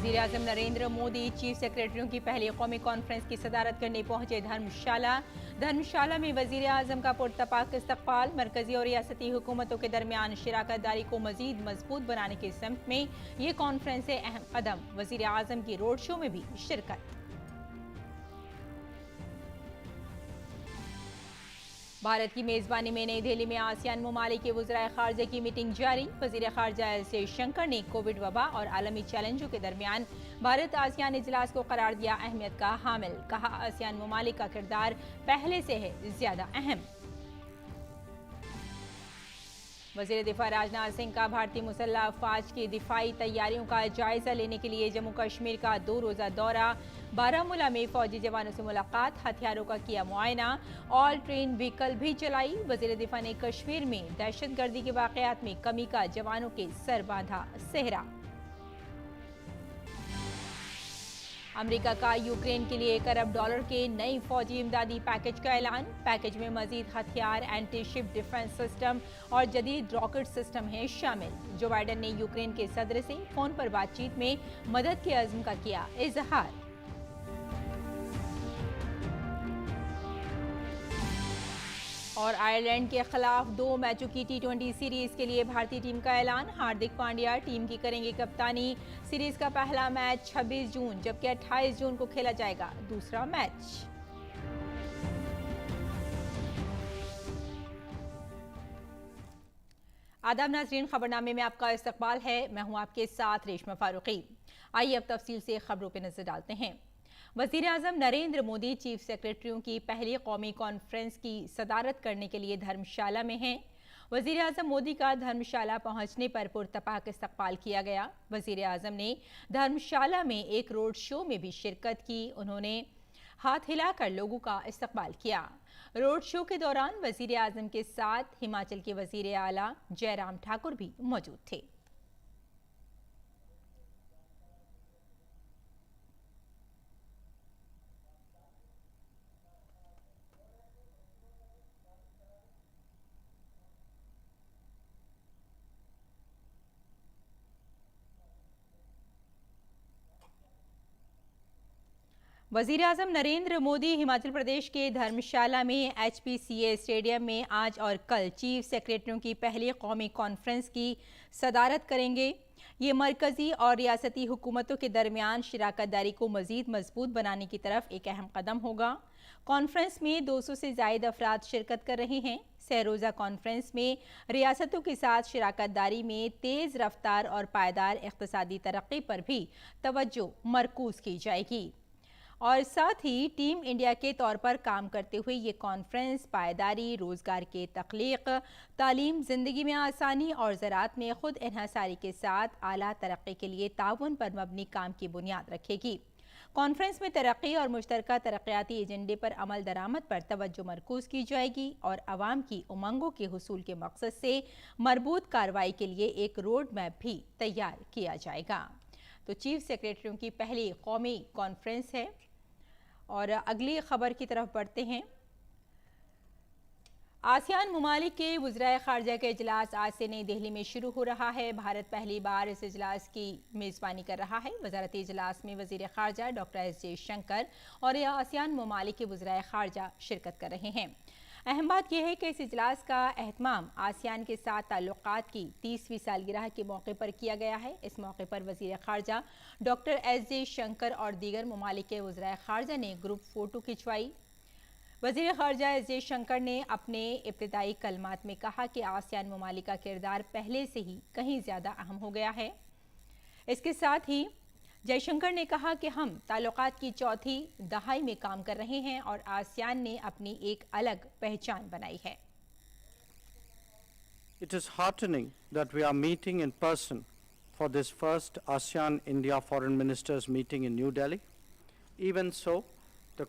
वज़ीर-ए-आज़म नरेंद्र मोदी चीफ सेक्रेटरियों की पहली कौमी कॉन्फ्रेंस की सदारत करने पहुंचे धर्मशाला में वज़ीर-ए-आज़म का पुरतपाक इस्तकबाल। मरकजी और रियासती हुकूमतों के दरमियान शराकत दारी को मजीद मजबूत बनाने की सिमत में ये कॉन्फ्रेंस है अहम कदम। वज़ीर-ए-आज़म की रोड शो में भी शिरकत। भारत की मेजबानी में नई दिल्ली में आसियान ममालिक के वज़राए खारजा की मीटिंग जारी। वज़ीर खारजा एस जयशंकर ने कोविड वबा और आलमी चैलेंजों के दरमियान भारत आसियान इजलास को करार दिया अहमियत का हामिल। कहा, आसियान ममालिक का किरदार पहले से है ज्यादा अहम। वज़ीर दिफा राजनाथ सिंह का भारतीय मुसल्लह अफवाज की दिफाई तैयारियों का जायजा लेने के लिए जम्मू कश्मीर का 2 रोज़ा दौरा। बारामूला में फौजी जवानों से मुलाकात, हथियारों का किया मुआयना, ऑल ट्रेन व्हीकल भी चलाई। वज़ीर दिफा ने कश्मीर में दहशतगर्दी के वाक़यात में कमी का जवानों के सर बांधा सेहरा। अमेरिका का यूक्रेन के लिए $1 अरब के नई फौजी इमदादी पैकेज का ऐलान। पैकेज में मजीद हथियार, एंटी शिप डिफेंस सिस्टम और जदीद रॉकेट सिस्टम हैं शामिल। जो बाइडन ने यूक्रेन के सदर से फोन पर बातचीत में मदद के अज़्म का किया इजहार। और आयरलैंड के खिलाफ 2 मैचों की T20 सीरीज के लिए भारतीय टीम का ऐलान। हार्दिक पांड्या टीम की करेंगे कप्तानी। सीरीज का पहला मैच 26 जून जबकि 28 जून को खेला जाएगा दूसरा मैच। आदाब नाज़रीन, खबरनामे में आपका इस्तकबाल है। मैं हूं आपके साथ रेशमा फारूकी। आइए अब तफसील से खबरों पर नजर डालते हैं। वज़ीर-ए-आज़म नरेंद्र मोदी चीफ सेक्रेटरियों की पहली कौमी कॉन्फ्रेंस की सदारत करने के लिए धर्मशाला में हैं। वज़ीर-ए-आज़म मोदी का धर्मशाला पहुंचने पर पुरतपाक इस्तकबाल किया गया। वज़ीर-ए-आज़म ने धर्मशाला में एक रोड शो में भी शिरकत की। उन्होंने हाथ हिलाकर लोगों का इस्तकबाल किया। रोड शो के दौरान वज़ीर-ए-आज़म के साथ हिमाचल के वज़ीर आला जयराम ठाकुर भी मौजूद थे। वज़ीर-ए-आज़म नरेंद्र मोदी हिमाचल प्रदेश के धर्मशाला में HPCA स्टेडियम में आज और कल चीफ सेक्रेटरियों की पहली कौमी कॉन्फ्रेंस की सदारत करेंगे। ये मरकजी और रियासती हुकूमतों के दरमियान शराकत दारी को मजीद मजबूत बनाने की तरफ एक अहम कदम होगा। कॉन्फ्रेंस में 200 से ज़ायद अफराद शिरकत कर रहे हैं। सहरोज़ा कॉन्फ्रेंस में रियासतों के साथ शराकत दारी में तेज़ रफ्तार और पायदार इक़्तिसादी तरक्की पर भी तवज्जो मरकूज़ की जाएगी और साथ ही टीम इंडिया के तौर पर काम करते हुए ये कॉन्फ्रेंस पायदारी, रोज़गार के तख्लीक, तालीम, ज़िंदगी में आसानी और ज़राअत में खुद इन्हसारी के साथ आला तरक्की के लिए ताउन पर मबनी काम की बुनियाद रखेगी। कॉन्फ्रेंस में तरक्की और मुश्तरका तरक्याती एजेंडे पर अमल दरामद पर तवज्जो मरकूज़ की जाएगी और आवाम की उमंगों के हुसूल के मकसद से मरबूत कार्रवाई के लिए एक रोड मैप भी तैयार किया जाएगा। तो चीफ सेक्रेटरियों की पहली कौमी कॉन्फ्रेंस है। और अगली खबर की तरफ बढ़ते हैं। आसियान ममालिक के वज़राए खारजा का इजलास आज से नई दिल्ली में शुरू हो रहा है। भारत पहली बार इस इजलास की मेज़बानी कर रहा है। वज़ारती इजलास में वज़ीर खारजा डॉक्टर एस जयशंकर और आसियान ममालिक के वज़राए खारजा शिरकत कर रहे हैं। अहम बात यह है कि इस इजलास का एहतमाम आसियान के साथ ताल्लुकात की 30वीं सालगिरह के मौके पर किया गया है। इस मौके पर वज़ीर खारजा डॉक्टर एस जयशंकर और दीगर ममालिक के वज़राए खारजा ने ग्रुप फ़ोटो खिंचवाई। वज़ीर खारजा एस जयशंकर ने अपने इब्तिदाई कलमात में कहा कि आसियान ममालिक का किरदार पहले से ही कहीं ज़्यादा अहम हो गया है। इसके साथ ही जयशंकर ने कहा कि हम ताल्लुकात की चौथी दहाई में काम कर रहे हैं और आसियान ने अपनी एक अलग पहचान बनाई है। It is heartening that we are meeting in person for this first ASEAN-India Foreign Ministers meeting in New Delhi. Even so, the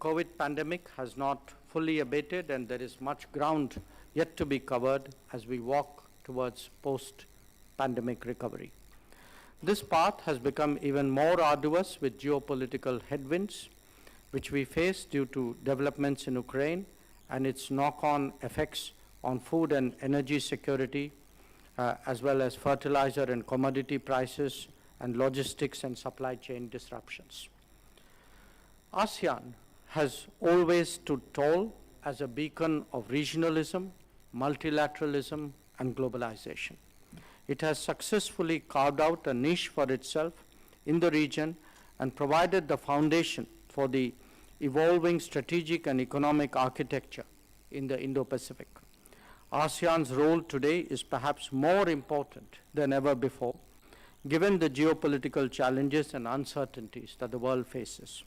COVID pandemic has not fully abated and there is much ground yet to be covered as we walk towards post-pandemic recovery. This path has become even more arduous with geopolitical headwinds, which we face due to developments in Ukraine and its knock-on effects on food and energy security, as well as fertilizer and commodity prices and logistics and supply chain disruptions. ASEAN has always stood tall as a beacon of regionalism, multilateralism, and globalization. It has successfully carved out a niche for itself in the region and provided the foundation for the evolving strategic and economic architecture in the Indo-Pacific. ASEAN's role today is perhaps more important than ever before, given the geopolitical challenges and uncertainties that the world faces.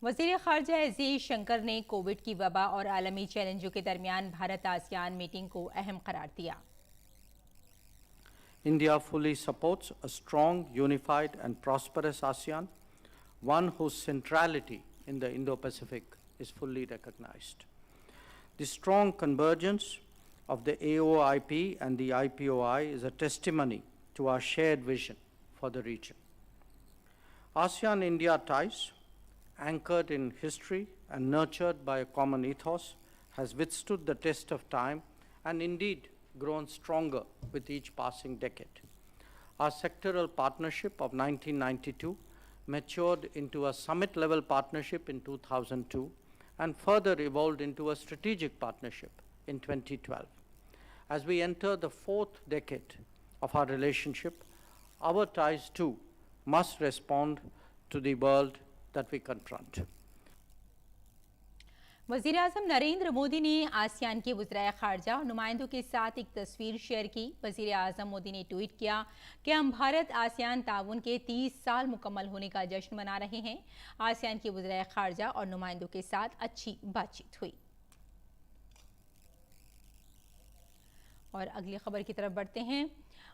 वज़ीर ख़ारजा S Shankar ने Covid की वबा और आलमी चैलेंजों के दरमियान Bharat ASEAN meeting को अहम करार दिया। India fully supports a strong, unified, and prosperous ASEAN, one whose centrality in the Indo-Pacific is fully recognized. The strong convergence of the AOIP and the IPOI is a testimony to our shared vision for the region. ASEAN-India ties, anchored in history and nurtured by a common ethos, has withstood the test of time and indeed grown stronger with each passing decade. Our sectoral partnership of 1992 matured into a summit-level partnership in 2002 and further evolved into a strategic partnership in 2012. As we enter the fourth decade of our relationship, our ties too must respond to the world that we confront. वज़ीर आज़म नरेंद्र मोदी ने ASEAN के वज़राए ख़ारजा और नुमाइंदों के साथ एक तस्वीर share की। वज़ीर आज़म मोदी ने ट्वीट किया कि हम भारत आसियान ताउन के 30 साल मुकम्मल होने का जश्न मना रहे हैं। आसियान के वज़राए ख़ारजा और नुमाइंदों के साथ अच्छी बातचीत हुई। और अगली खबर की तरफ बढ़ते हैं।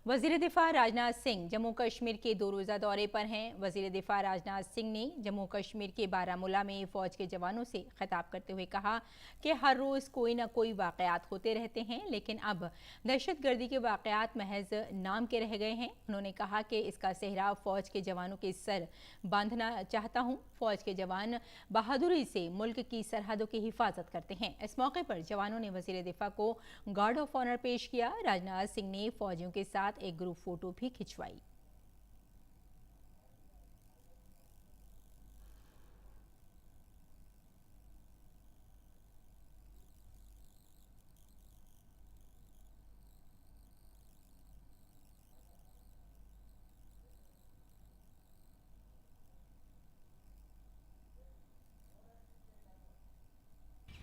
वज़ीर दिफा राजनाथ सिंह जम्मू कश्मीर के 2 रोज़ा दौरे पर हैं। वज़ीर दिफा राजनाथ सिंह ने जम्मू कश्मीर के बारामूला में फ़ौज के जवानों से खिताब करते हुए कहा कि हर रोज़ कोई ना कोई वाक़यात होते रहते हैं, लेकिन अब दहशतगर्दी के वाक़यात महज नाम के रह गए हैं। उन्होंने कहा कि इसका सेहरा फ़ौज के जवानों के सर बांधना चाहता हूँ। फ़ौज के जवान बहादुरी से मुल्क की सरहदों की हिफाजत करते हैं। इस मौके पर जवानों ने वज़ीर दिफा को गार्ड ऑफ ऑनर पेश किया। राजनाथ सिंह ने फ़ौजियों के साथ एक ग्रुप फोटो भी खिंचवाई।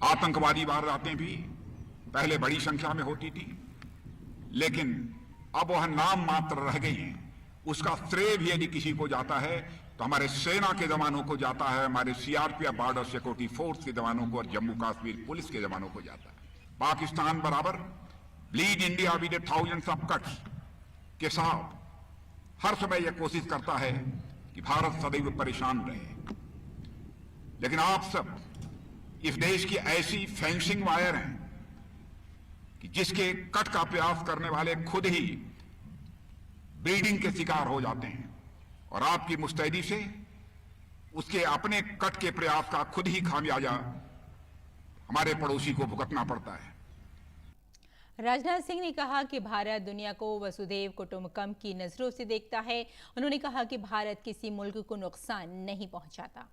आतंकवादी वारदातें भी पहले बड़ी संख्या में होती थी, लेकिन अब वह नाम मात्र रह गई हैं। उसका श्रेय भी यदि किसी को जाता है तो हमारे सेना के जवानों को जाता है, हमारे सीआरपीएफ बॉर्डर सिक्योरिटी फोर्स के जवानों को और जम्मू कश्मीर पुलिस के जवानों को जाता है। पाकिस्तान बराबर bleed India with thousands of cuts के साथ हर समय यह कोशिश करता है कि भारत सदैव परेशान रहे, लेकिन आप सब इस देश की ऐसी फेंसिंग वायर हैं कि जिसके कट का प्रयास करने वाले खुद ही ब्रीडिंग के शिकार हो जाते हैं और आपकी मुस्तैदी से उसके अपने कट के प्रयास का खुद ही खामियाजा हमारे पड़ोसी को भुगतना पड़ता है। राजनाथ सिंह ने कहा कि भारत दुनिया को वसुधैव कुटुंबकम की नजरों से देखता है। उन्होंने कहा कि भारत किसी मुल्क को नुकसान नहीं पहुंचाता।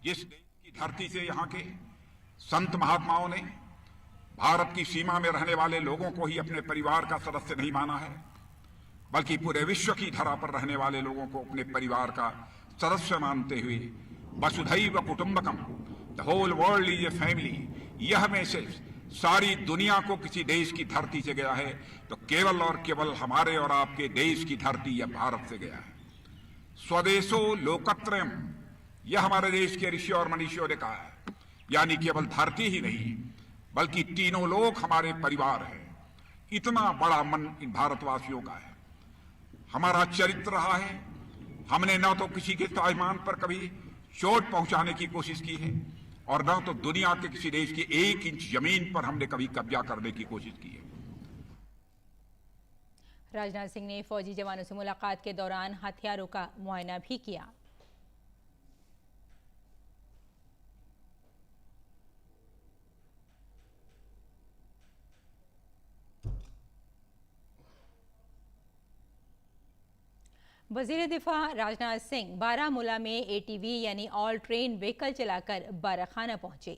जिस देश की धरती से यहाँ के संत महात्माओं ने भारत की सीमा में रहने वाले लोगों को ही अपने परिवार का सदस्य नहीं माना है, बल्कि पूरे विश्व की धरा पर रहने वाले लोगों को अपने परिवार का सदस्य मानते हुए वसुधैव कुटुंबकम, the whole world is a family, यह मैसेज सारी दुनिया को किसी देश की धरती से गया है तो केवल और केवल हमारे और आपके देश की धरती या भारत से गया है। स्वदेशो लोकत्रयम, यह हमारे देश के ऋषि और मनीषियों ने कहा है, यानी केवल धरती ही नहीं बल्कि तीनों लोग हमारे परिवार हैं। इतना बड़ा मन इन भारतवासियों का है। हमारा चरित्र रहा है, हमने न तो किसी के स्वाभिमान पर कभी चोट पहुंचाने की कोशिश की है और न तो दुनिया के किसी देश की 1 इंच जमीन पर हमने कभी कब्जा करने की कोशिश की है। राजनाथ सिंह ने फौजी जवानों से मुलाकात के दौरान हथियारों का मुआयना भी किया। वजीर दिफा राजनाथ सिंह बारामूला में ATV यानी ऑल ट्रेन व्हीकल चलाकर बाराखाना पहुंचे।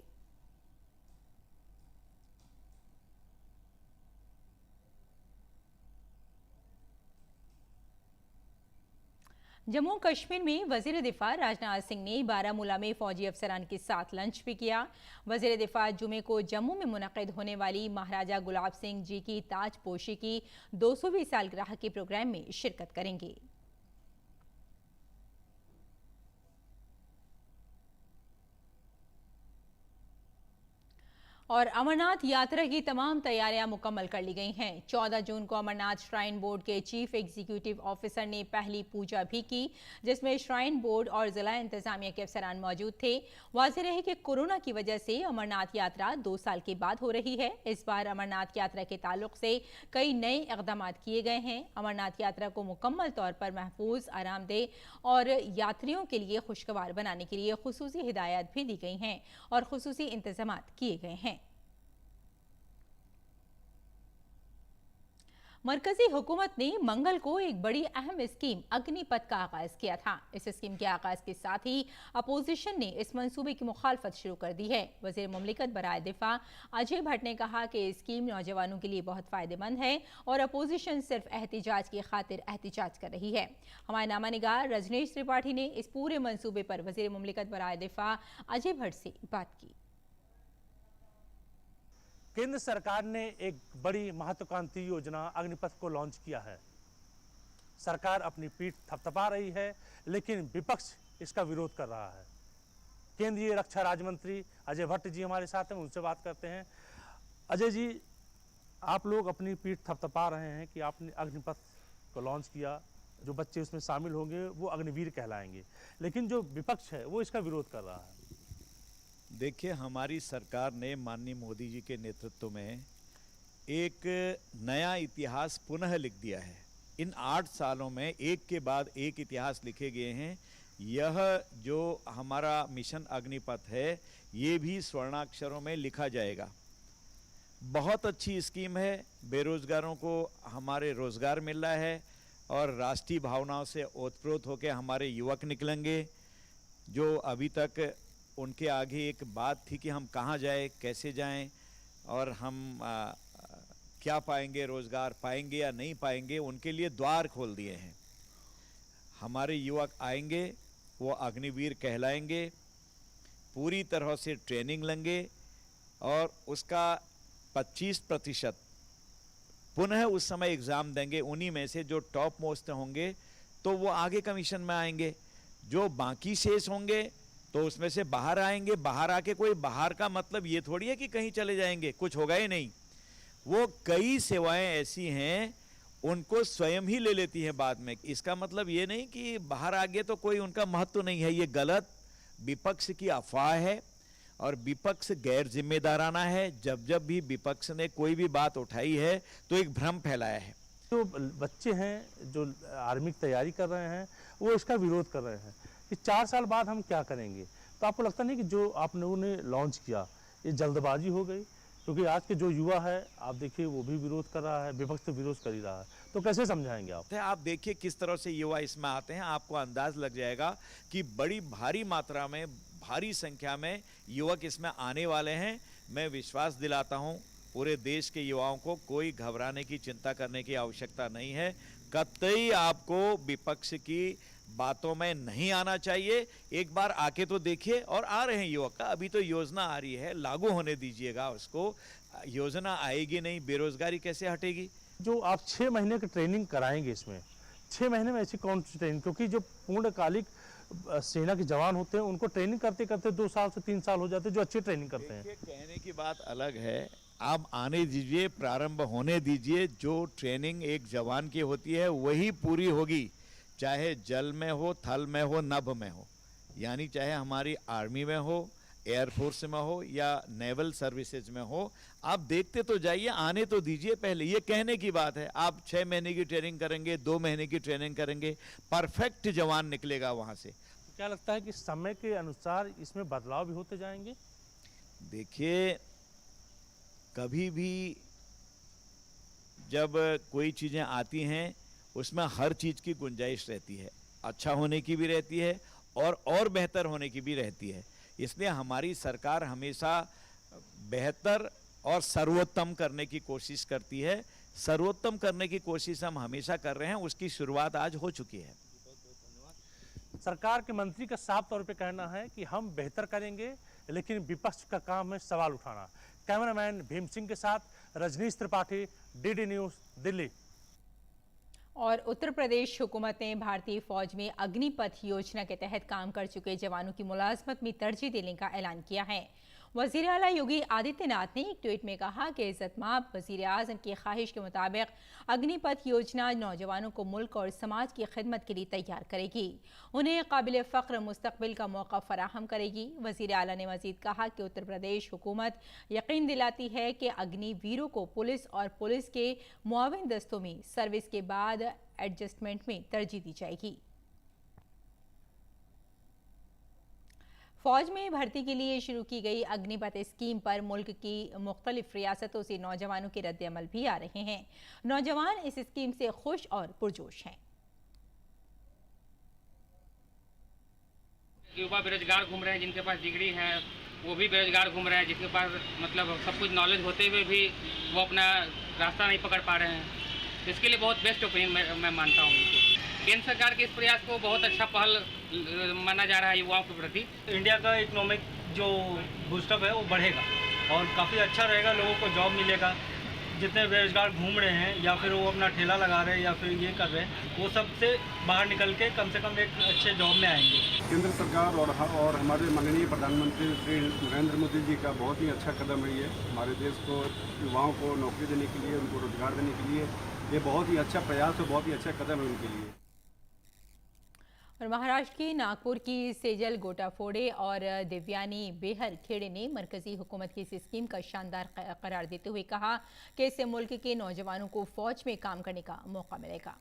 जम्मू कश्मीर में वजीर दिफा राजनाथ सिंह ने बारामूला में फौजी अफसरान के साथ लंच भी किया। वजीर दिफा जुमे को जम्मू में मुनक़िद होने वाली महाराजा गुलाब सिंह जी की ताजपोशी की 200वीं सालगिरह के प्रोग्राम में शिरकत करेंगे। और अमरनाथ यात्रा की तमाम तैयारियां मुकम्मल कर ली गई हैं। 14 जून को अमरनाथ श्राइन बोर्ड के चीफ एग्जीक्यूटिव ऑफिसर ने पहली पूजा भी की, जिसमें श्राइन बोर्ड और जिला इंतजामिया के अफसरान मौजूद थे। वाज़ेह रहे कि कोरोना की वजह से अमरनाथ यात्रा 2 साल के बाद हो रही है। इस बार अमरनाथ यात्रा के ताल्लुक से कई नए इक़दाम किए गए हैं। अमरनाथ यात्रा को मुकम्मल तौर पर महफूज, आरामदेह और यात्रियों के लिए खुशगवार बनाने के लिए खुसूसी हिदायत भी दी गई हैं और खुसूसी इंतजाम किए गए हैं। मरकजी हुकूमत ने मंगल को एक बड़ी अहम स्कीम अग्निपथ का आगाज किया था। इस स्कीम के आगाज के साथ ही अपोजिशन ने इस मंसूबे की मुखालफत शुरू कर दी है। वज़ीर मुमलिकत बराए दिफा अजय भट्ट ने कहा कि स्कीम नौजवानों के लिए बहुत फायदेमंद है और अपोजिशन सिर्फ एहतिजाज की खातिर एहतिजाज कर रही है। हमारे नामा निगार रजनीश त्रिपाठी ने इस पूरे मंसूबे पर वज़ीर मुमलिकत बराए दिफा अजय भट्ट से बात की। केंद्र सरकार ने एक बड़ी महत्वाकांक्षी योजना अग्निपथ को लॉन्च किया है। सरकार अपनी पीठ थपथपा रही है, लेकिन विपक्ष इसका विरोध कर रहा है। केंद्रीय रक्षा राज्य मंत्री अजय भट्ट जी हमारे साथ हैं, उनसे बात करते हैं। अजय जी, आप लोग अपनी पीठ थपथपा रहे हैं कि आपने अग्निपथ को लॉन्च किया, जो बच्चे उसमें शामिल होंगे वो अग्निवीर कहलाएंगे, लेकिन जो विपक्ष है वो इसका विरोध कर रहा है। देखिए, हमारी सरकार ने माननीय मोदी जी के नेतृत्व में एक नया इतिहास पुनः लिख दिया है। इन 8 सालों में एक के बाद एक इतिहास लिखे गए हैं। यह जो हमारा मिशन अग्निपथ है, ये भी स्वर्णाक्षरों में लिखा जाएगा। बहुत अच्छी स्कीम है। बेरोजगारों को हमारे रोजगार मिल रहा है और राष्ट्रीय भावनाओं से ओतप्रोत होकर हमारे युवक निकलेंगे। जो अभी तक उनके आगे एक बात थी कि हम कहाँ जाएं, कैसे जाएं और हम क्या पाएंगे, रोज़गार पाएंगे या नहीं पाएंगे, उनके लिए द्वार खोल दिए हैं। हमारे युवक आएंगे, वो अग्निवीर कहलाएंगे, पूरी तरह से ट्रेनिंग लेंगे और उसका 25% पुनः उस समय एग्ज़ाम देंगे। उन्हीं में से जो टॉप मोस्ट होंगे तो वो आगे कमीशन में आएंगे। जो बाकी शेष होंगे तो उसमें से बाहर आएंगे। बाहर आके कोई बाहर का मतलब ये थोड़ी है कि कहीं चले जाएंगे, कुछ होगा ही नहीं। वो कई सेवाएं ऐसी हैं उनको स्वयं ही ले लेती हैं बाद में। इसका मतलब ये नहीं कि बाहर आ गए तो कोई उनका महत्व नहीं है। ये गलत विपक्ष की अफवाह है और विपक्ष गैर जिम्मेदाराना है। जब जब भी विपक्ष ने कोई भी बात उठाई है तो एक भ्रम फैलाया है। जो बच्चे हैं जो आर्मी की तैयारी कर रहे हैं वो इसका विरोध कर रहे हैं कि 4 साल बाद हम क्या करेंगे। तो आपको लगता नहीं कि जो आप लोगों ने लॉन्च किया ये जल्दबाजी हो गई? क्योंकि आज के जो युवा है आप देखिए वो भी विरोध कर रहा है, विपक्ष तो विरोध कर ही रहा है, तो कैसे समझाएंगे आप? आप देखिए किस तरह से युवा इसमें आते हैं। आपको अंदाज लग जाएगा कि बड़ी भारी मात्रा में, भारी संख्या में युवक इसमें आने वाले हैं। मैं विश्वास दिलाता हूँ पूरे देश के युवाओं को, कोई घबराने की, चिंता करने की आवश्यकता नहीं है। कतई आपको विपक्ष की बातों में नहीं आना चाहिए। एक बार आके तो देखिए। और आ रहे हैं युवक का, अभी तो योजना आ रही है, लागू होने दीजिएगा उसको। योजना आएगी नहीं, बेरोजगारी कैसे हटेगी? जो आप 6 महीने की ट्रेनिंग कराएंगे, इसमें 6 महीने में ऐसी कौन सी ट्रेनिंग? क्योंकि जो पूर्णकालिक सेना के जवान होते हैं उनको ट्रेनिंग करते करते 2 साल से 3 साल हो जाते हैं, जो अच्छी ट्रेनिंग करते हैं। कहने की बात अलग है, आप आने दीजिए, प्रारंभ होने दीजिए। जो ट्रेनिंग एक जवान की होती है वही पूरी होगी, चाहे जल में हो, थल में हो, नभ में हो। यानी चाहे हमारी आर्मी में हो, एयरफोर्स में हो या नेवल सर्विसेज में हो। आप देखते तो जाइए, आने तो दीजिए पहले। ये कहने की बात है। आप 6 महीने की ट्रेनिंग करेंगे, 2 महीने की ट्रेनिंग करेंगे, परफेक्ट जवान निकलेगा वहाँ से। क्या लगता है कि समय के अनुसार इसमें बदलाव भी होते जाएंगे? देखिए, कभी भी जब कोई चीज़ें आती हैं उसमें हर चीज़ की गुंजाइश रहती है, अच्छा होने की भी रहती है और बेहतर होने की भी रहती है। इसलिए हमारी सरकार हमेशा बेहतर और सर्वोत्तम करने की कोशिश करती है। सर्वोत्तम करने की कोशिश हम हमेशा कर रहे हैं, उसकी शुरुआत आज हो चुकी है। सरकार के मंत्री का साफ तौर पे कहना है कि हम बेहतर करेंगे, लेकिन विपक्ष का काम है सवाल उठाना। कैमरामैन भीम सिंह के साथ रजनीश त्रिपाठी, डीडी न्यूज़, दिल्ली। और उत्तर प्रदेश हुकूमत ने भारतीय फौज में अग्निपथ योजना के तहत काम कर चुके जवानों की मुलाजमत में तरजीह देने का ऐलान किया है। वज़ीर आला योगी आदित्यनाथ ने एक ट्वीट में कहा कि इज़्ज़तमाब वज़ीर आज़म की ख्वाहिश के मुताबिक अग्निपथ योजना नौजवानों को मुल्क और समाज की खिदमत के लिए तैयार करेगी, उन्हें काबिल फ़ख्र मुस्तक़बिल का मौका फराहम करेगी। वज़ीर आला ने मज़ीद कहा कि उत्तर प्रदेश हुकूमत यकीन दिलाती है कि अग्निवीरों को पुलिस और पुलिस के मुआविन दस्तों में सर्विस के बाद एडजस्टमेंट में तरजीह दी जाएगी। फौज में भर्ती के लिए शुरू की गई अग्निपथ स्कीम पर मुल्क की मुख्तलिफ रियासतों से नौजवानों के रद्द-ए-अमल भी आ रहे हैं। नौजवान इस स्कीम से खुश और पुरजोश हैं। युवा बेरोजगार घूम रहे हैं, जिनके पास डिग्री है वो भी बेरोजगार घूम रहे हैं, जिनके पास मतलब सब कुछ नॉलेज होते हुए भी वो अपना रास्ता नहीं पकड़ पा रहे हैं। तो इसके लिए बहुत बेस्ट ओपिनियन मैं मानता हूँ। केंद्र सरकार के इस प्रयास को बहुत अच्छा पहल माना जा रहा है युवाओं के प्रति। इंडिया का इकोनॉमिक जो बूस्टअप है वो बढ़ेगा और काफ़ी अच्छा रहेगा, लोगों को जॉब मिलेगा। जितने बेरोजगार घूम रहे हैं या फिर वो अपना ठेला लगा रहे हैं या फिर ये कर रहे हैं, वो सब से बाहर निकल के कम से कम एक अच्छे जॉब में आएंगे। केंद्र सरकार और हमारे माननीय प्रधानमंत्री श्री नरेंद्र मोदी जी का बहुत ही अच्छा कदम है ये। हमारे देश को युवाओं को नौकरी देने के लिए, उनको रोजगार देने के लिए ये बहुत ही अच्छा प्रयास और बहुत ही अच्छा कदम है उनके लिए। और महाराष्ट्र के नागपुर की सेजल गोटाफोड़े और दिव्यानी बेहर खेड़े ने मरकजी हुकूमत की इस स्कीम का शानदार करार देते हुए कहा कि इससे मुल्क के नौजवानों को फौज में काम करने का मौका मिलेगा।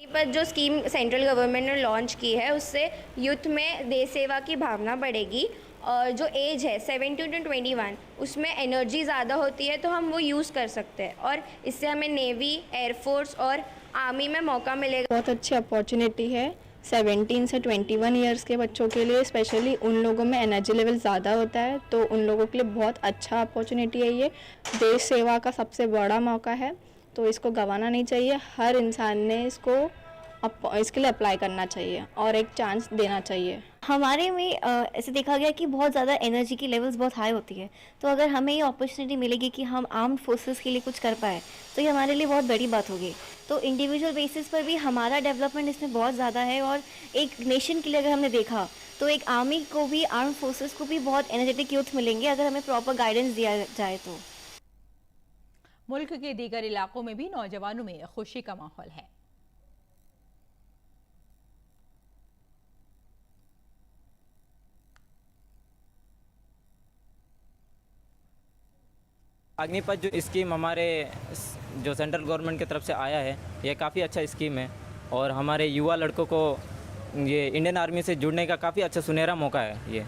पर जो स्कीम सेंट्रल गवर्नमेंट ने लॉन्च की है उससे यूथ में देश सेवा की भावना बढ़ेगी और जो एज है 17 to 21 उसमें एनर्जी ज़्यादा होती है तो हम वो यूज़ कर सकते हैं और इससे हमें नेवी, एयरफोर्स और आर्मी में मौका मिलेगा। बहुत अच्छी अपॉर्चुनिटी है 17 से 21 ईयर्स के बच्चों के लिए, स्पेशली उन लोगों में एनर्जी लेवल ज़्यादा होता है तो उन लोगों के लिए बहुत अच्छा अपॉर्चुनिटी है। ये देश सेवा का सबसे बड़ा मौका है तो इसको गंवाना नहीं चाहिए। हर इंसान ने इसके लिए अप्लाई करना चाहिए और एक चांस देना चाहिए। हमारे में ऐसे देखा गया कि बहुत ज़्यादा एनर्जी की लेवल्स बहुत हाई होती है, तो अगर हमें ये अपॉर्चुनिटी मिलेगी कि हम आर्म्ड फोर्सेस के लिए कुछ कर पाए तो ये हमारे लिए बहुत बड़ी बात होगी। तो इंडिविजुअल बेसिस पर भी हमारा डेवलपमेंट इसमें बहुत ज़्यादा है और एक नेशन के लिए अगर हमने देखा तो एक आर्मी को भी, आर्म फोर्सेस को भी बहुत एनर्जेटिक यूथ मिलेंगे अगर हमें प्रॉपर गाइडेंस दिया जाए तो। मुल्क के दीगर इलाकों में भी नौजवानों में खुशी का माहौल है। अग्निपथ जो स्कीम हमारे जो सेंट्रल गवर्नमेंट की तरफ से आया है, ये काफ़ी अच्छा स्कीम है और हमारे युवा लड़कों को ये इंडियन आर्मी से जुड़ने का काफ़ी अच्छा सुनहरा मौका है ये।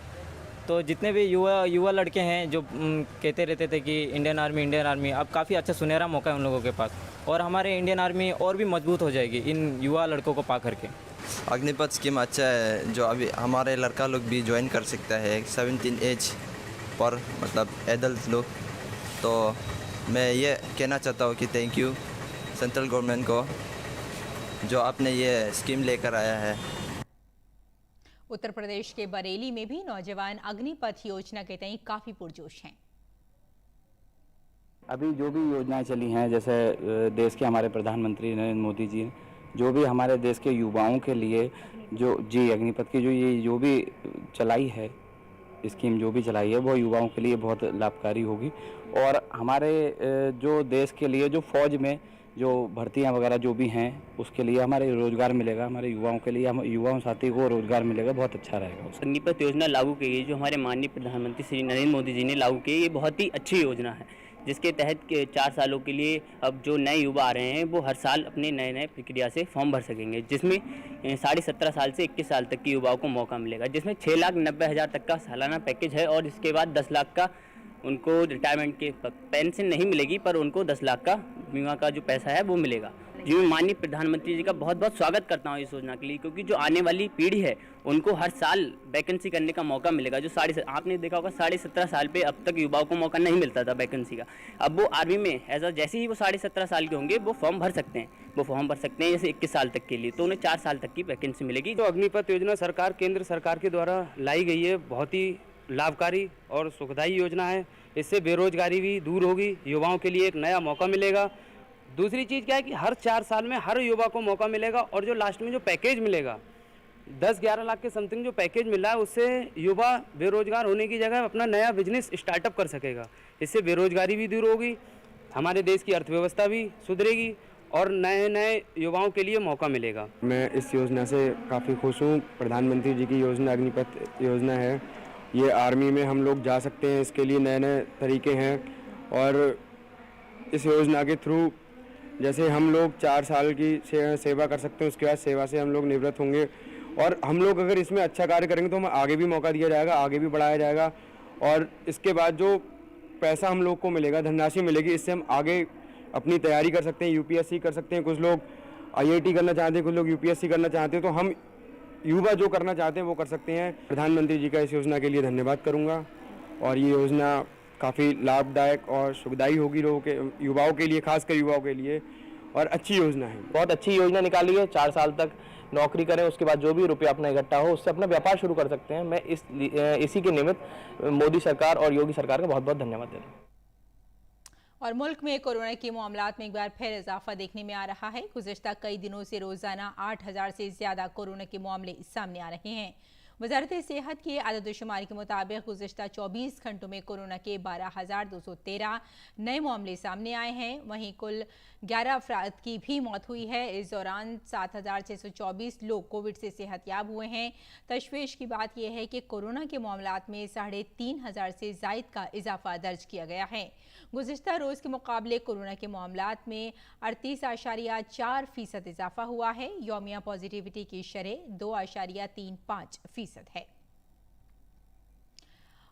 तो जितने भी युवा लड़के हैं जो कहते रहते थे कि इंडियन आर्मी, अब काफ़ी अच्छा सुनहरा मौका है उन लोगों के पास और हमारे इंडियन आर्मी और भी मजबूत हो जाएगी इन युवा लड़कों को पा करके। अग्निपथ स्कीम अच्छा है जो अभी हमारे लड़का लोग भी ज्वाइन कर सकता है 17 एज पर, मतलब एडल्ट लोग। तो मैं ये कहना चाहता हूँ कि थैंक यू सेंट्रल गवर्नमेंट को जो आपने ये स्कीम लेकर आया है। उत्तर प्रदेश के बरेली में भी नौजवान अग्निपथ योजना के तहत काफ़ी पुरजोश हैं। अभी जो भी योजनाएं चली हैं, जैसे देश के हमारे प्रधानमंत्री नरेंद्र मोदी जी ने जो भी हमारे देश के युवाओं के लिए जो अग्निपथ की जो भी चलाई है स्कीम, जो भी चलाई है वो युवाओं के लिए बहुत लाभकारी होगी और हमारे जो देश के लिए जो फौज में जो भर्तियां वगैरह जो भी हैं उसके लिए हमारे रोजगार मिलेगा, हमारे युवाओं के लिए, हम युवाओं साथी को रोजगार मिलेगा, बहुत अच्छा रहेगा। अग्निपथ योजना लागू की गई जो हमारे माननीय प्रधानमंत्री श्री नरेंद्र मोदी जी ने लागू की, ये बहुत ही अच्छी योजना है जिसके तहत 4 सालों के लिए अब जो नए युवा आ रहे हैं वो हर साल अपने नए प्रक्रिया से फॉर्म भर सकेंगे, जिसमें 17.5 साल से 21 साल तक के युवाओं को मौका मिलेगा, जिसमें 6,90,000 तक का सालाना पैकेज है और इसके बाद 10 लाख का उनको रिटायरमेंट के पेंशन नहीं मिलेगी पर उनको 10 लाख का बीमा का जो पैसा है वो मिलेगा जी, मैं माननीय प्रधानमंत्री जी का बहुत बहुत स्वागत करता हूँ इस योजना के लिए, क्योंकि जो आने वाली पीढ़ी है उनको हर साल वैकेंसी करने का मौका मिलेगा। जो आपने देखा होगा 17.5 साल पे अब तक युवाओं को मौका नहीं मिलता था वैकेंसी का। अब वो आर्मी में जैसे ही वो 17.5 साल के होंगे वो फॉर्म भर सकते हैं। वो फॉर्म भर सकते हैं जैसे 21 साल तक के लिए, तो उन्हें 4 साल तक की वैकेंसी मिलेगी। तो अग्निपथ योजना सरकार केंद्र सरकार के द्वारा लाई गई है, बहुत ही लाभकारी और सुखदायी योजना है। इससे बेरोजगारी भी दूर होगी, युवाओं के लिए एक नया मौका मिलेगा। दूसरी चीज़ क्या है कि हर 4 साल में हर युवा को मौका मिलेगा, और जो लास्ट में जो पैकेज मिलेगा 10-11 लाख के समथिंग जो पैकेज मिल रहा है, उससे युवा बेरोजगार होने की जगह अपना नया बिजनेस स्टार्टअप कर सकेगा। इससे बेरोजगारी भी दूर होगी, हमारे देश की अर्थव्यवस्था भी सुधरेगी और नए नए युवाओं के लिए मौका मिलेगा। मैं इस योजना से काफ़ी खुश हूँ। प्रधानमंत्री जी की योजना अग्निपथ योजना है, ये आर्मी में हम लोग जा सकते हैं, इसके लिए नए नए तरीके हैं। और इस योजना के थ्रू जैसे हम लोग 4 साल की सेवा कर सकते हैं, उसके बाद सेवा से हम लोग निवृत्त होंगे, और हम लोग अगर इसमें अच्छा कार्य करेंगे तो हमें आगे भी मौका दिया जाएगा, आगे भी बढ़ाया जाएगा। और इसके बाद जो पैसा हम लोग को मिलेगा, धनराशि मिलेगी, इससे हम आगे अपनी तैयारी कर सकते हैं, यूपीएससी कर सकते हैं। कुछ लोग आईआईटी करना चाहते हैं, कुछ लोग यूपीएससी करना चाहते हैं, तो हम युवा जो करना चाहते हैं वो कर सकते हैं। प्रधानमंत्री जी का इस योजना के लिए धन्यवाद करूँगा, और ये योजना काफ़ी लाभदायक और सुखदायी होगी लोगों के, युवाओं के लिए, खासकर युवाओं के लिए, और अच्छी योजना है। बहुत अच्छी योजना निकाली है। 4 साल तक नौकरी करें, उसके बाद जो भी रुपया अपना इकट्ठा हो उससे अपना व्यापार शुरू कर सकते हैं। मैं इसी के निमित्त मोदी सरकार और योगी सरकार का बहुत बहुत धन्यवाद देता हूँ। और मुल्क में कोरोना के मामलात में एक बार फिर इजाफा देखने में आ रहा है। गुज़िश्ता कई दिनों से रोजाना 8000 से ज्यादा कोरोना के मामले सामने आ रहे हैं। वजारत सेहत की आदतशुमारी के मुताबिक गुज़िश्ता 24 घंटों में कोरोना के 12,213 नए मामले सामने आए हैं। वहीं कुल 11 अफराद की भी मौत हुई है। इस दौरान 7,624 लोग कोविड से सेहतयाब हुए हैं। तशवीश की बात यह है कि कोरोना के मामलात में 3,500 से जायद का इजाफा दर्ज किया गया है। गुज़िश्ता रोज़ के मुकाबले कोरोना के मामलात में 38.4% इजाफा हुआ है। यौमिया पॉजिटिविटी की शरह 2.35% है।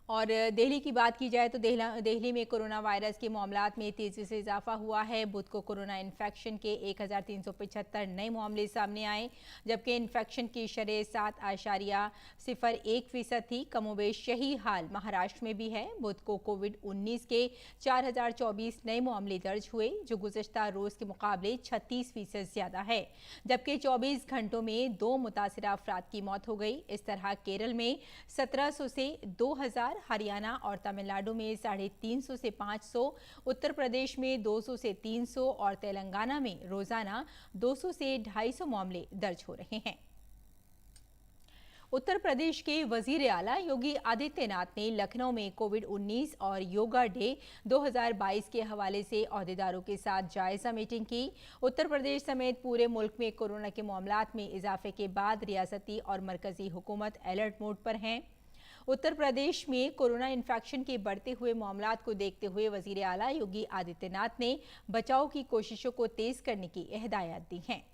और दिल्ली की बात की जाए तो दिल्ली में कोरोना वायरस के मामलात में तेज़ी से इजाफा हुआ है। बुध को कोरोना इन्फेक्शन के 1375 नए मामले सामने आए, जबकि इन्फेक्शन की शरह 7.01% थी। कमोबेश यही हाल महाराष्ट्र में भी है। बुध को कोविड-19 के 4024 नए मामले दर्ज हुए, जो गुज़िश्ता रोज़ के मुकाबले 36% ज़्यादा है, जबकि 24 घंटों में 2 मुतासिरा अफराद की मौत हो गई। इस तरह केरल में 1700 से 2000, हरियाणा और तमिलनाडु में 350 से 500, उत्तर प्रदेश में 200 से 300 और तेलंगाना में रोजाना 200 से 250 मामले दर्ज हो रहे हैं। उत्तर प्रदेश के वजीर आला योगी आदित्यनाथ ने लखनऊ में कोविड-19 और योगा डे 2022 के हवाले से ओहदेदारों के साथ जायजा मीटिंग की। उत्तर प्रदेश समेत पूरे मुल्क में कोरोना के मामलात में इजाफे के बाद रियासती और मरकजी हुकूमत अलर्ट मोड पर हैं। उत्तर प्रदेश में कोरोना इन्फेक्शन के बढ़ते हुए मामलात को देखते हुए वजीर आला योगी आदित्यनाथ ने बचाव की कोशिशों को तेज करने की हिदायत दी हैं।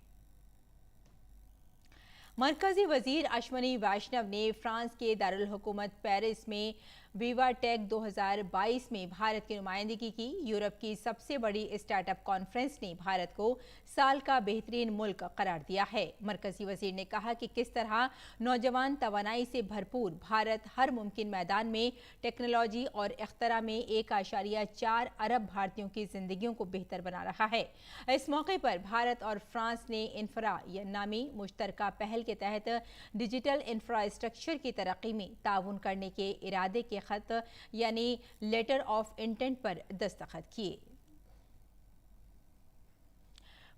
मरकजी वजीर अश्वनी वैष्णव ने फ्रांस के दारुल हुकूमत पेरिस में विवा टेक 2022 में भारत की नुमाइंदगी की। यूरोप की सबसे बड़ी स्टार्टअप कॉन्फ्रेंस ने भारत को साल का बेहतरीन मुल्क करार दिया है। मरकजी वजीर ने कहा कि किस तरह नौजवान तवानाई से भरपूर भारत हर मुमकिन मैदान में टेक्नोलॉजी और इख्तरा में 1.4 अरब भारतीयों की जिंदगियों को बेहतर बना रहा है। इस मौके पर भारत और फ्रांस ने इंफ्रा नामी मुश्तरका पहल के तहत डिजिटल इंफ्रास्ट्रक्चर की तरक्की में ताउन करने के इरादे के खत यानी लेटर ऑफ इंटेंट पर दस्तखत किए।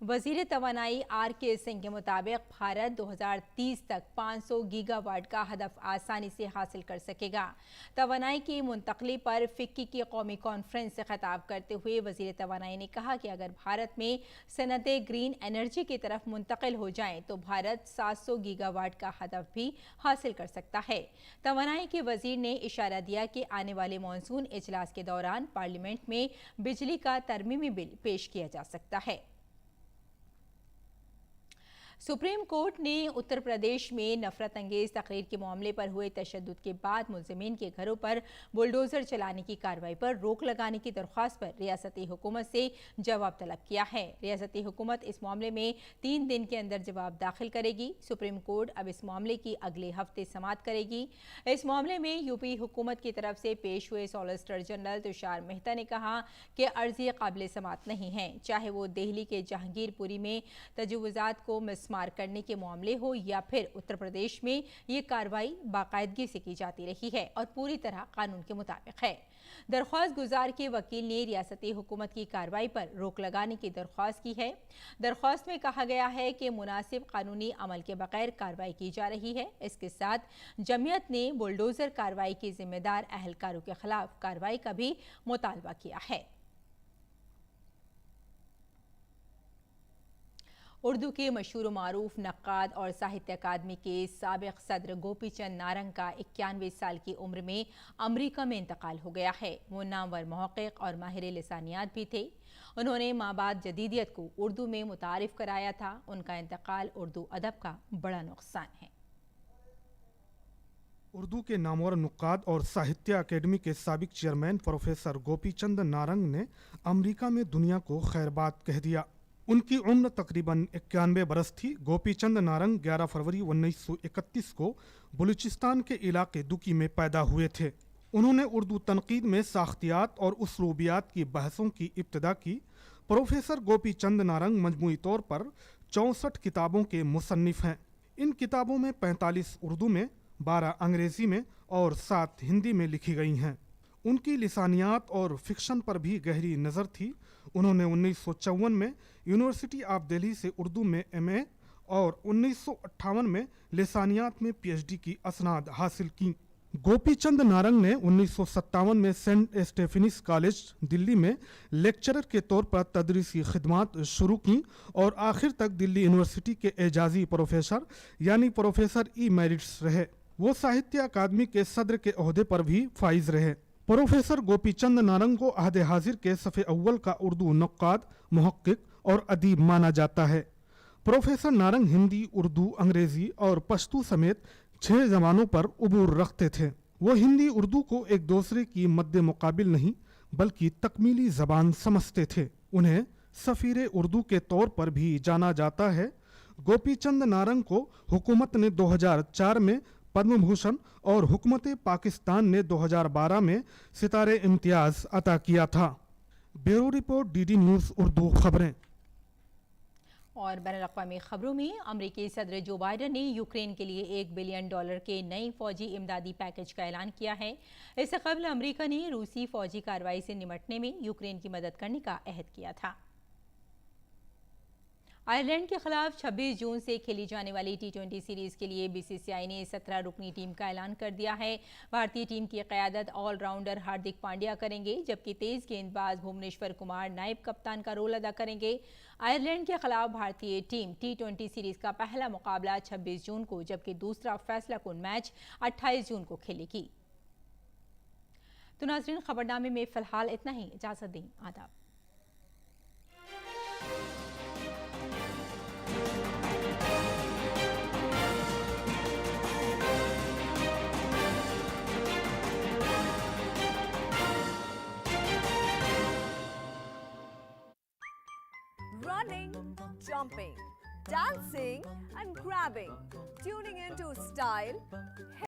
वजीर तवानाई आर.के. सिंह के मुताबिक भारत 2030 तक 500 गीगावाट का हदफ आसानी से हासिल कर सकेगा। तवानाई की मुंतकली पर फिक्की की कौमी कॉन्फ्रेंस से खिताब करते हुए वजीर तवानाई ने कहा कि अगर भारत में सनतें ग्रीन एनर्जी की तरफ मुंतकिल हो जाएं तो भारत 700 गीगावाट का हदफ भी हासिल कर सकता है। तवानाई के वजीर ने इशारा दिया कि आने वाले मानसून इजलास के दौरान पार्लियामेंट में बिजली का तरमीमी बिल पेश किया जा सकता है। सुप्रीम कोर्ट ने उत्तर प्रदेश में नफरत अंगेज तकरीर के मामले पर हुए तशद्दुद के बाद मुलजिमीन के घरों पर बुलडोजर चलाने की कार्रवाई पर रोक लगाने की दरख्वास्त पर रियासती हुकूमत से जवाब तलब किया है। रियासती हुकूमत इस मामले में 3 दिन के अंदर जवाब दाखिल करेगी। सुप्रीम कोर्ट अब इस मामले की अगले हफ्ते समाअत करेगी। इस मामले में यूपी हुकूमत की तरफ से पेश हुए सॉलिसिटर जनरल तुषार मेहता ने कहा कि अर्जी काबिल समाअत नहीं है, चाहे वो दिल्ली के जहांगीरपुरी में तजव्वुज़ात को मिसमार करने के मामले हो या फिर उत्तर प्रदेश में ये कार्रवाई बाकायदगी से की जाती रही है और पूरी तरह कानून के मुताबिक है। दरख्वास्त गुजार के वकील ने रियासती हुकूमत की कार्रवाई पर रोक लगाने की दरख्वास्त की है। दरख्वास्त में कहा गया है कि मुनासिब कानूनी अमल के बगैर कार्रवाई की जा रही है। इसके साथ जमीयत ने बुलडोजर कार्रवाई के जिम्मेदार अहलकारों के खिलाफ कार्रवाई का भी मुतालबा किया है। उर्दू के मशहूर मारूफ नक्काद और साहित्य अकादमी के साबिक सदर गोपी चंद नारंग का 91 साल की उम्र में अमेरिका में इंतकाल हो गया है। वो नामवर मुहक्किक और माहिर लिसानियात भी थे। उन्होंने माबाद जदीदियत को उर्दू में मुतारिफ कराया था। उनका इंतकाल उर्दू अदब का बड़ा नुकसान है। उर्दू के नामवर नुक्काद और साहित्य अकेडमी के साबिक चेयरमैन प्रोफेसर गोपी चंद नारंग ने अमेरिका में दुनिया को खैरबाद कह दिया। उनकी उम्र तकरीबन 91 बरस थी। गोपी चंद नारंग 11 फरवरी 1931 को बलूचिस्तान के इलाके दुकी में पैदा हुए थे। उन्होंने उर्दू तनकीद में साख्तियात और उसलूबियात की बहसों की इब्तिदा की। प्रोफेसर गोपी चंद नारंग मजमूई तौर पर 64 किताबों के मुसन्निफ हैं। इन किताबों में 45 उर्दू में, 12 अंग्रेजी में और 7 हिंदी में लिखी गई हैं। उनकी लिसानियात और फिक्शन पर भी गहरी नज़र थी। उन्होंने 1954 में यूनिवर्सिटी ऑफ दिल्ली से उर्दू में MA और 1958 में लिसानियात में PhD की असनाद हासिल की। गोपी चंद नारंग ने 1957 में सेंट स्टेफेनिस कॉलेज दिल्ली में लेक्चरर के तौर पर तदरीसी खिदमात शुरू की और आखिर तक दिल्ली यूनिवर्सिटी के एजाजी प्रोफेसर यानी प्रोफेसर इमेरिट्स रहे। वो साहित्य अकादमी के सदर के ओहदे पर भी फाइज रहे। प्रोफेसर गोपी चंद नारंग को अहद हाजिर के सफ़े अव्वल का उर्दू नक्काद, मुहक्किक और अदीब माना जाता है। प्रोफेसर नारंग हिंदी, उर्दू, अंग्रेजी और पश्तू समेत 6 ज़बानों पर उबूर रखते थे। वो हिंदी उर्दू को एक दूसरे की मद्दे मुकाबिल नहीं बल्कि तकमीली ज़बान समझते थे। उन्हें सफ़ीर उर्दू के तौर पर भी जाना जाता है। गोपी चंद नारंग को हुकूमत ने 2004 में पद्म भूषण और हुकूमत पाकिस्तान ने 2012 में सितारे इम्तियाज अता किया था। Bureau report DD news Urdu खबरें। और बैनुल-अक़वामी खबरों में अमरीकी सदर जो बाइडन ने यूक्रेन के लिए $1 बिलियन के नए फौजी इमदादी पैकेज का ऐलान किया है। इससे कबल अमरीका ने रूसी फौजी कार्रवाई से निपटने में यूक्रेन की मदद करने का अहद किया था। आयरलैंड के खिलाफ 26 जून से खेली जाने वाली T20 सीरीज के लिए BCCI ने 17 रुकनी टीम का ऐलान कर दिया है। भारतीय टीम की क़यादत ऑलराउंडर हार्दिक पांड्या करेंगे, जबकि तेज गेंदबाज भुवनेश्वर कुमार नायब कप्तान का रोल अदा करेंगे। आयरलैंड के खिलाफ भारतीय टीम T20 सीरीज का पहला मुकाबला 26 जून को जबकि दूसरा फैसलाकुन मैच 28 जून को खेलेगी। तो नाज़रीन, खबरनामे में फ़िलहाल इतना ही। इजाज़त दें, आदाब। Running, jumping, dancing and grabbing, tuning into style,